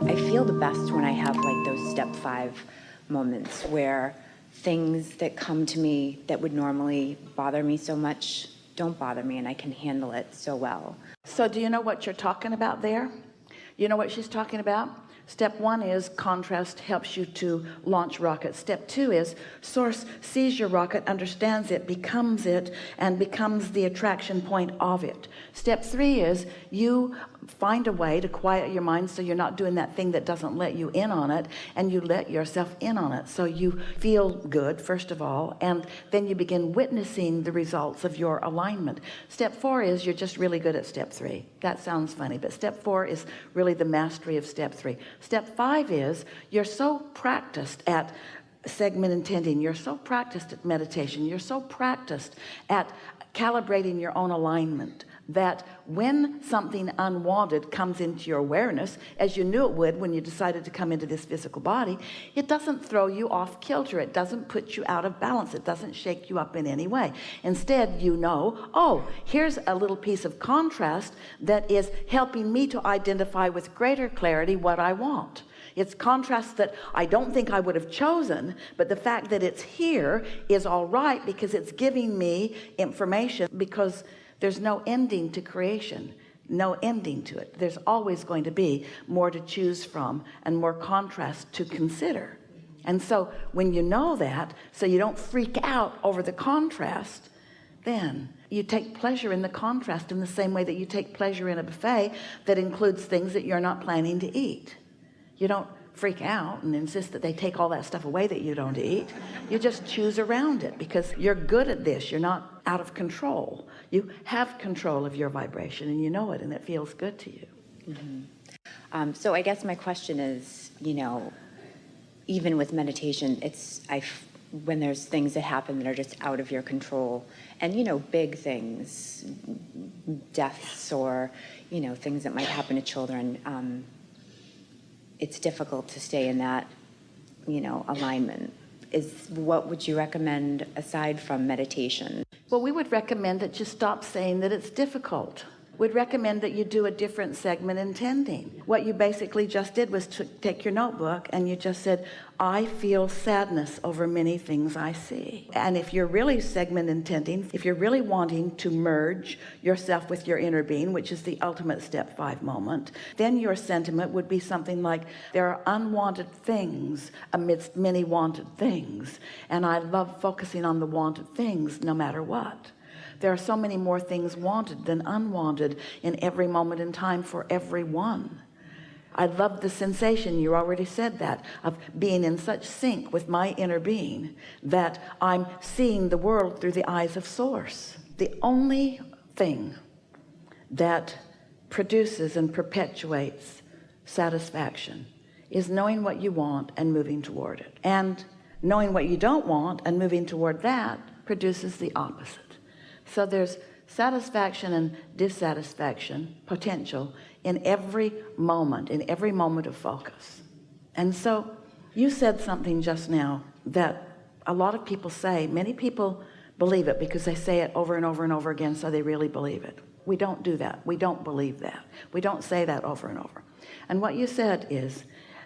I feel the best when I have like those step 5 moments where things that come to me that would normally bother me so much don't bother me, and I can handle it so well. So do you know what you're talking about there? You know what she's talking about? Step 1 is contrast helps you to launch rockets. Step 2 is source sees your rocket, understands it, and becomes the attraction point of it. Step 3 is you find a way to quiet your mind so you're not doing that thing that doesn't let you in on it, and you let yourself in on it. So you feel good, first of all, and then you begin witnessing the results of your alignment. Step 4 is you're just really good at step 3. That sounds funny, but step 4 is really the mastery of step 3. Step 5 is you're so practiced at segment intending, you're so practiced at meditation, you're so practiced at calibrating your own alignment that when something unwanted comes into your awareness, as you knew it would when you decided to come into this physical body, it doesn't throw you off kilter. It doesn't put you out of balance. It doesn't shake you up in any way. Instead, you know, oh, here's a little piece of contrast that is helping me to identify with greater clarity what I want. It's contrast that I don't think I would have chosen, but the fact that it's here is all right because it's giving me information, because there's no ending to creation, no ending to it. There's always going to be more to choose from and more contrast to consider. And so when you know that, so you don't freak out over the contrast, then you take pleasure in the contrast in the same way that you take pleasure in a buffet that includes things that you're not planning to eat. You don't freak out and insist that they take all that stuff away that you don't eat. You just choose around it because you're good at this. You're not out of control. You have control of your vibration, and you know it, and it feels good to you. Mm-hmm. So I guess my question is, you know, even with meditation, when there's things that happen that are just out of your control, and, you know, big things, deaths, or, you know, things that might happen to children, it's difficult to stay in that, you know, alignment. What would you recommend aside from meditation? Well, we would recommend that you stop saying that it's difficult. We'd recommend that you do a different segment intending. What you basically just did was to take your notebook and you just said, I feel sadness over many things I see. And if you're really segment intending, if you're really wanting to merge yourself with your inner being, which is the ultimate step 5 moment, then your sentiment would be something like, there are unwanted things amidst many wanted things. And I love focusing on the wanted things no matter what. There are so many more things wanted than unwanted in every moment in time for everyone. I love the sensation, you already said that, of being in such sync with my inner being that I'm seeing the world through the eyes of source. The only thing that produces and perpetuates satisfaction is knowing what you want and moving toward it. And knowing what you don't want and moving toward that produces the opposite. So there's satisfaction and dissatisfaction potential in every moment of focus. And so you said something just now that a lot of people say. Many people believe it because they say it over and over and over again, so they really believe it. We don't do that. We don't believe that. We don't say that over and over. And what you said is,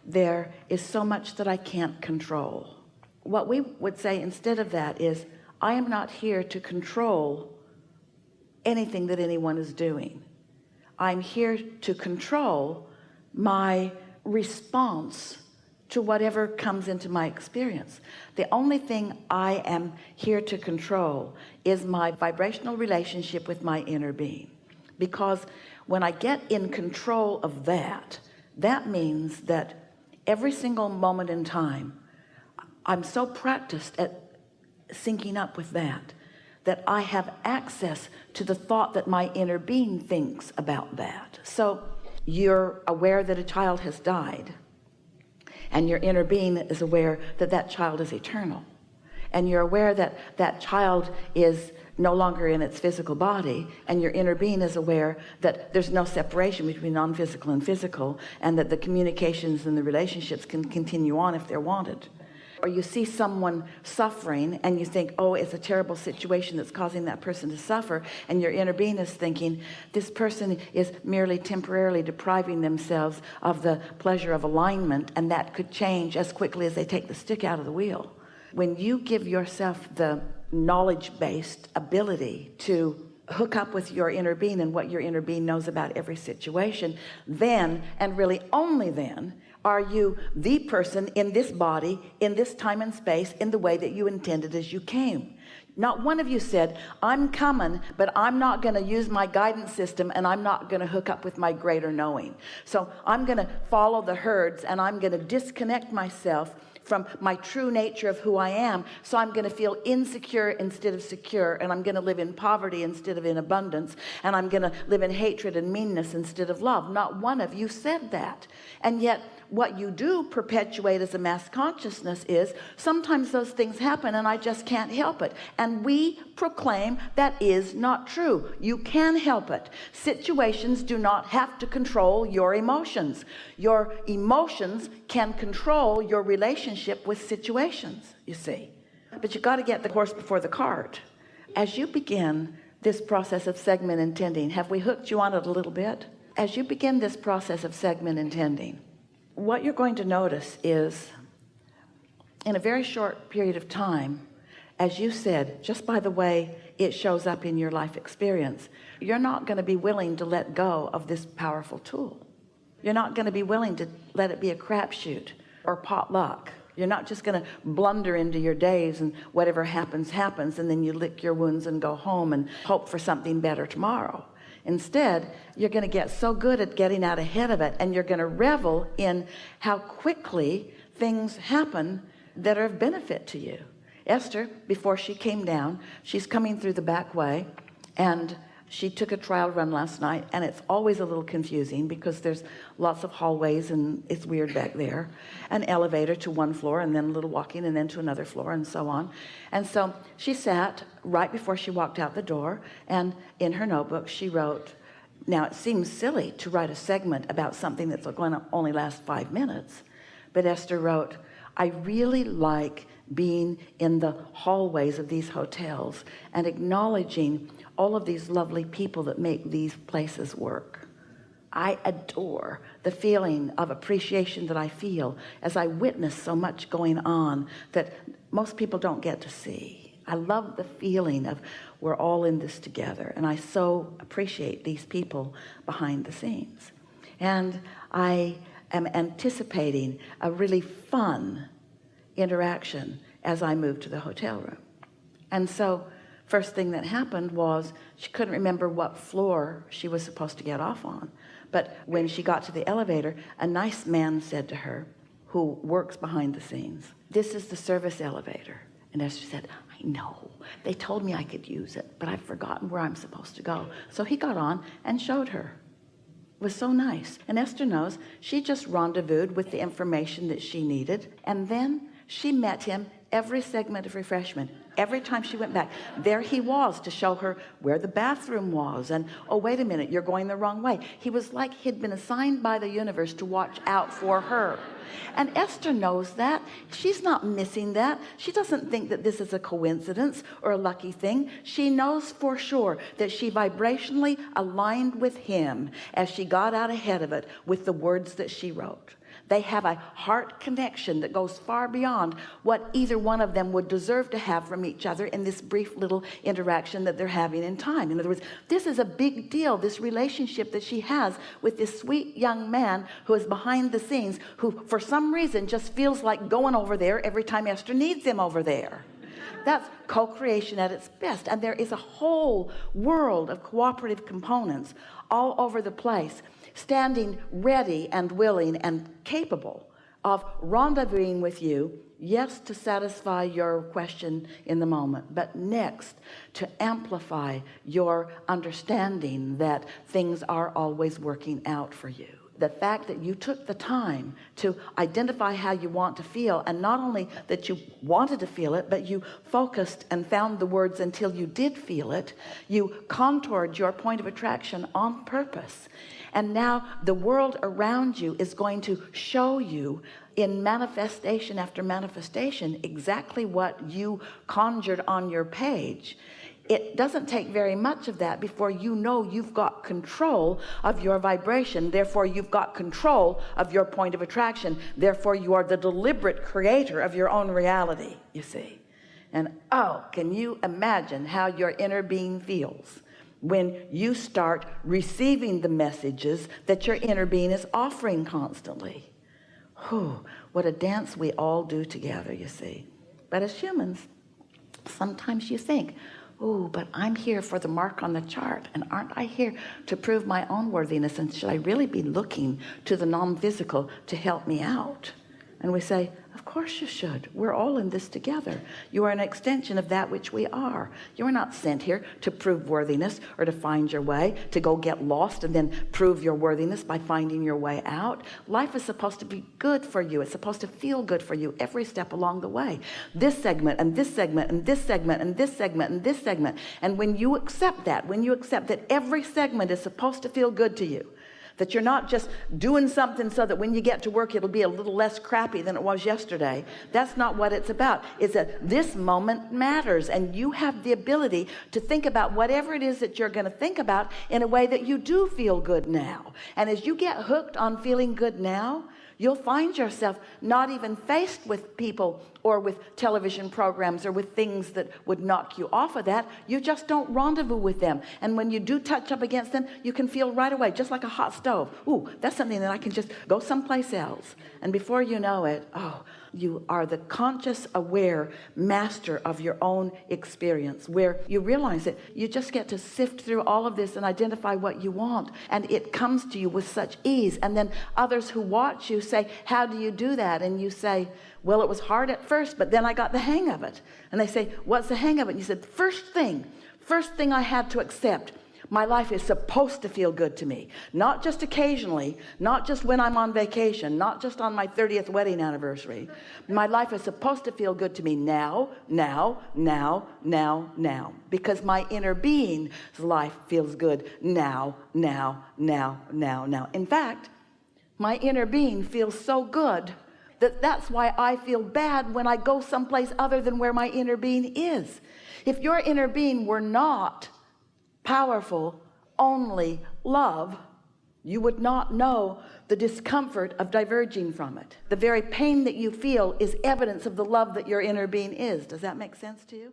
there is so much that I can't control. What we would say instead of that is, I am not here to control anything that anyone is doing. I'm here to control my response to whatever comes into my experience. The only thing I am here to control is my vibrational relationship with my inner being. Because when I get in control of that, that means that every single moment in time, I'm so practiced at syncing up with that I have access to the thought that my inner being thinks about that. So you're aware that a child has died, and your inner being is aware that that child is eternal, and you're aware that that child is no longer in its physical body, and your inner being is aware that there's no separation between non-physical and physical, and that the communications and the relationships can continue on if they're wanted. or you see someone suffering and you think, oh, it's a terrible situation that's causing that person to suffer, and your inner being is thinking, this person is merely temporarily depriving themselves of the pleasure of alignment, and that could change as quickly as they take the stick out of the wheel. When you give yourself the knowledge-based ability to hook up with your inner being and what your inner being knows about every situation, then, and really only then, are you the person in this body, in this time and space, in the way that you intended as you came. Not one of you said, I'm coming, but I'm not going to use my guidance system, and I'm not going to hook up with my greater knowing. So I'm going to follow the herds, and I'm going to disconnect myself from my true nature of who I am. So I'm going to feel insecure instead of secure, and I'm going to live in poverty instead of in abundance, and I'm going to live in hatred and meanness instead of love. Not one of you said that. And yet what you do perpetuate as a mass consciousness is sometimes those things happen and I just can't help it. And we proclaim that is not true. You can help it. Situations do not have to control your emotions. Your emotions can control your relationship with situations, you see. But you got to get the horse before the cart. As you begin this process of segment intending, have we hooked you on it a little bit? As you begin this process of segment intending, what you're going to notice is, in a very short period of time, as you said, just by the way it shows up in your life experience, you're not going to be willing to let go of this powerful tool. You're not going to be willing to let it be a crapshoot or potluck. You're not just going to blunder into your days and whatever happens, happens, and then you lick your wounds and go home and hope for something better tomorrow. Instead, you're going to get so good at getting out ahead of it, and you're going to revel in how quickly things happen that are of benefit to you. Esther, before she came down, she's coming through the back way, and she took a trial run last night, and it's always a little confusing because there's lots of hallways and it's weird back there. An elevator to one floor, and then a little walking, and then to another floor, and so on. And so she sat right before she walked out the door, and in her notebook she wrote, now it seems silly to write a segment about something that's going to only last 5 minutes, but Esther wrote, I really like being in the hallways of these hotels and acknowledging all of these lovely people that make these places work. I adore the feeling of appreciation that I feel as I witness so much going on that most people don't get to see. I love the feeling of we're all in this together, and I so appreciate these people behind the scenes. And I am anticipating a really fun interaction as I moved to the hotel room. And so first thing that happened was she couldn't remember what floor she was supposed to get off on. But when she got to the elevator, a nice man said to her, who works behind the scenes, this is the service elevator. And Esther said, I know. They told me I could use it, but I've forgotten where I'm supposed to go. So he got on and showed her. It was so nice. And Esther knows she just rendezvoused with the information that she needed. And then she met him every segment of refreshment. Every time she went back, there he was to show her where the bathroom was. And, oh, wait a minute, you're going the wrong way. He was like he'd been assigned by the universe to watch out for her. And Esther knows that. She's not missing that. She doesn't think that this is a coincidence or a lucky thing. She knows for sure that she vibrationally aligned with him as she got out ahead of it with the words that she wrote. They have a heart connection that goes far beyond what either one of them would deserve to have from each other in this brief little interaction that they're having in time. In other words, this is a big deal, this relationship that she has with this sweet young man who is behind the scenes, who for some reason just feels like going over there every time Esther needs him over there. That's co-creation at its best. And there is a whole world of cooperative components all over the place, standing ready and willing and capable of rendezvousing with you, yes, to satisfy your question in the moment, but next to amplify your understanding that things are always working out for you, the fact that you took the time to identify how you want to feel, and not only that you wanted to feel it, but you focused and found the words until you did feel it. You contoured your point of attraction on purpose, and now the world around you is going to show you in manifestation after manifestation exactly what you conjured on your page. It doesn't take very much of that before you know you've got control of your vibration. Therefore, you've got control of your point of attraction. Therefore, you are the deliberate creator of your own reality, you see. And oh, can you imagine how your inner being feels when you start receiving the messages that your inner being is offering constantly? Whew, what a dance we all do together, you see. But as humans, sometimes you think, oh, but I'm here for the mark on the chart, and aren't I here to prove my own worthiness, and should I really be looking to the non-physical to help me out? And we say, of course you should. We're all in this together. You are an extension of that which we are. You are not sent here to prove worthiness or to find your way, to go get lost and then prove your worthiness by finding your way out. Life is supposed to be good for you. It's supposed to feel good for you every step along the way. This segment and this segment and this segment and this segment and this segment. And when you accept that, every segment is supposed to feel good to you, that you're not just doing something so that when you get to work it'll be a little less crappy than it was yesterday. That's not what it's about. It's that this moment matters, and you have the ability to think about whatever it is that you're going to think about in a way that you do feel good now. And as you get hooked on feeling good now, you'll find yourself not even faced with people or with television programs or with things that would knock you off of that. You just don't rendezvous with them. And when you do touch up against them, you can feel right away, just like a hot stove. Ooh, that's something that I can just go someplace else. And before you know it, oh, you are the conscious, aware master of your own experience, where you realize that you just get to sift through all of this and identify what you want, and it comes to you with such ease. And then others who watch you say, how do you do that? And you say, well, it was hard at first, but then I got the hang of it. And they say, what's the hang of it? And you said, first thing I had to accept, my life is supposed to feel good to me. Not just occasionally, not just when I'm on vacation, not just on my 30th wedding anniversary. My life is supposed to feel good to me now, because my inner being's life feels good now. In fact, my inner being feels so good that's why I feel bad when I go someplace other than where my inner being is. If your inner being were not powerful, only love, you would not know the discomfort of diverging from it. The very pain that you feel is evidence of the love that your inner being is. Does that make sense to you?